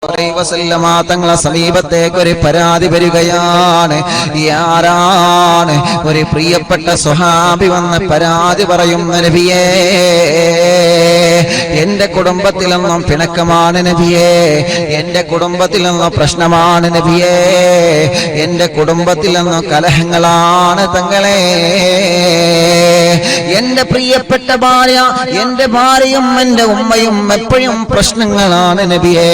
അലൈഹി വസല്ലമ തങ്ങളെ സമീപത്തേക്ക് ഒരു പരാതി വരികയാണ്. ആരാണ്? ഒരു പ്രിയപ്പെട്ട സ്വഹാബി വന്ന് പരാതി പറയുന്ന നബിയേ, എന്റെ കുടുംബത്തിലൊന്നും പിണക്കമാണ് നബിയേ, എന്റെ കുടുംബത്തിലൊന്നും പ്രശ്നമാണ് നബിയേ, എന്റെ കുടുംബത്തിലൊന്നും കലഹങ്ങളാണ് തങ്ങളെ. എന്റെ പ്രിയപ്പെട്ട ഭാര്യ, എന്റെ ഭാര്യയും എന്റെ ഉമ്മയും എപ്പോഴും പ്രശ്നങ്ങളാണ് നബിയേ.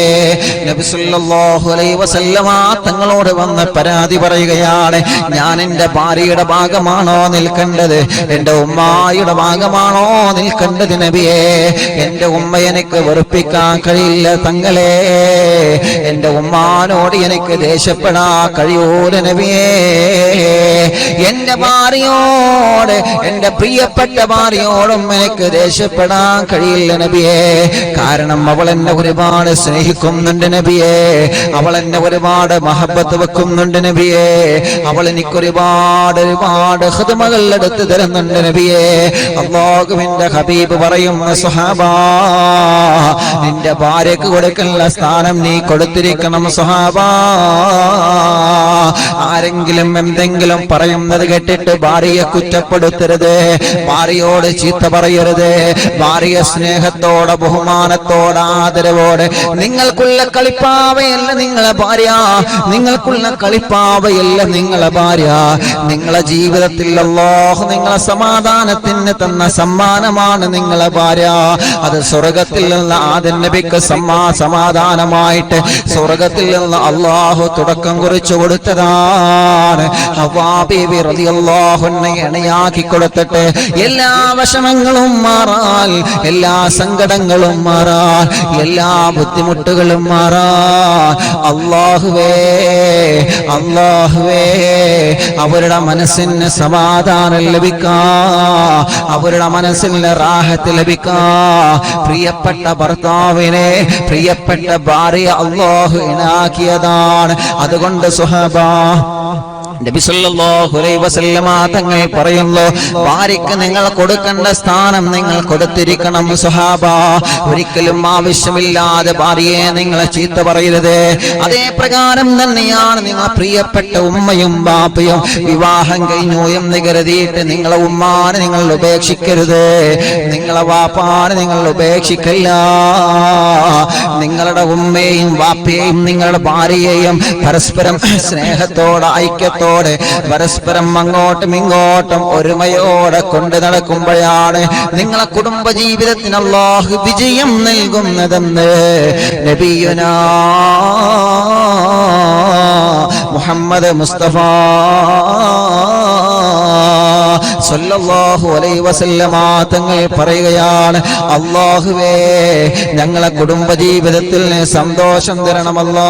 നബി സല്ലല്ലാഹു അലൈഹി വസല്ലമ തങ്ങളോട് വന്ന് പരാതി പറയുകയാണ്. ഞാൻ എന്റെ ഭാര്യയുടെ ഭാഗമാണോ നിൽക്കേണ്ടത്, എന്റെ ഉമ്മായുടെ ഭാഗമാണോ നിൽക്കേണ്ടത് നബിയേ? എന്റെ ഉമ്മ എനിക്ക് വെറുപ്പിക്കാൻ കഴിയില്ല തങ്ങളെ, എന്റെ ഉമ്മാനോട് എനിക്ക് ദേഷ്യപ്പെടാൻ കഴിയൂല നബിയേ. എന്റെ ഭാര്യയോട്, എന്റെ പ്രിയപ്പെട്ട ഭാര്യയോടും എനിക്ക് ദേഷ്യപ്പെടാൻ കഴിയില്ല നബിയേ. കാരണം അവൾ എന്നെ ഒരുപാട് സ്നേഹിക്കുന്നുണ്ട് നബിയേ, അവൾ എന്നെ ഒരുപാട് മഹബത്ത് വെക്കുന്നുണ്ട് നബിയേ, അവൾ എനിക്ക് ഒരുപാട് ഖിദ്മകൾ എടുത്തു തരുന്നുണ്ട് നബിയേ. അല്ലാഹുവിന്റെ ഹബീബ് പറയുന്ന സ്വഹാബാ, നിന്റെ ഭാര്യക്ക് കൊടുക്കുന്ന സ്ഥാനം നീ കൊടുത്തിരിക്കണം സ്വഹാബാ. ആരെങ്കിലും എന്തെങ്കിലും പറയുന്നത് കേട്ടിട്ട് ഭാര്യയെ കുറ്റപ്പെടുത്തരുത്, ഭാര്യയോട് ചീത്ത പറയരുത്. ഭാര്യ സ്നേഹത്തോടെ, ബഹുമാനത്തോടെ, ആദരവോടെ, നിങ്ങൾക്കുള്ള കളിപ്പാവയല്ല നിങ്ങളെ ഭാര്യ, നിങ്ങൾക്കുള്ള കളിപ്പാവയല്ല നിങ്ങളെ ഭാര്യ. നിങ്ങളെ ജീവിതത്തിൽ അല്ലാഹു നിങ്ങളെ സമാധാനത്തിന് തന്ന സമ്മാനമാണ് നിങ്ങളെ ഭാര്യ. അത് സ്വർഗത്തിൽ നിന്ന് ആദം നബിക്ക് സമാധാനമായിട്ട് സ്വർഗത്തിൽ നിന്ന് അല്ലാഹു തുടക്കം കുറിച്ചു കൊടുത്തതാണ്. ഹവ്വാ ബീവി റളിയല്ലാഹു അൻഹയെ ഇണയാക്കി കൊടുത്തിട്ട് എല്ലാ വിഷമങ്ങളും മാറാൻ, എല്ലാ സങ്കടങ്ങളും മാറാൻ, എല്ലാ ബുദ്ധിമുട്ടുകളും മാറാൻ അല്ലാഹുവേ, അല്ലാഹുവേ അവരുടെ മനസ്സിന് സമാധാനം ലഭിക്കാൻ, അവരുടെ മനസ്സിന് റാഹത്ത് ലഭിക്കാൻ പ്രിയപ്പെട്ട ഭർത്താവിനെ, പ്രിയപ്പെട്ട ഭാര്യ അല്ലാഹു ഇണാക്കിയതാണ്. അതുകൊണ്ട് സുഹബാ, നബി സല്ലല്ലാഹു അലൈഹി വസല്ലമ തങ്ങൾ പറയുന്നു, ഭാര്യയ്ക്ക് നിങ്ങൾ കൊടുക്കേണ്ട സ്ഥാനം നിങ്ങൾ കൊടുത്തിരിക്കണം സുഹാബ. ഒരിക്കലും ആവശ്യമില്ലാതെ ഭാര്യയെ നിങ്ങൾ ചീത്ത പറയരുത്. അതേ പ്രകാരം തന്നെയാണ് നിങ്ങൾ പ്രിയപ്പെട്ട ഉമ്മയും ബാപ്പയും വിവാഹം കഴിഞ്ഞു എന്ന് കരുതിയിട്ട് നിങ്ങളെ ഉമ്മാനെ നിങ്ങൾ ഉപേക്ഷിക്കരുത്, നിങ്ങളെ വാപ്പാനെ നിങ്ങൾ ഉപേക്ഷിക്കില്ല. നിങ്ങളുടെ ഉമ്മയെയും വാപ്പയെയും നിങ്ങളുടെ ഭാര്യയെയും പരസ്പരം സ്നേഹത്തോടെ, ഐക്യത്തോടെ, പരസ്പരം അങ്ങോട്ടും ഇങ്ങോട്ടും ഒരുമയോടെ കൊണ്ട് നടക്കുമ്പോഴാണ് നിങ്ങളെ കുടുംബ ജീവിതത്തിന് അല്ലാഹു വിജയം നൽകുന്നതെന്ന് നബിയുനാ മുഹമ്മദ് മുസ്തഫ സല്ലല്ലാഹു അലൈഹി വസല്ലമ തങ്ങൾ പറയുകയാണ്. അല്ലാഹുവേ, ഞങ്ങളെ കുടുംബ ജീവിതത്തിൽ സന്തോഷം തരണമല്ലാ.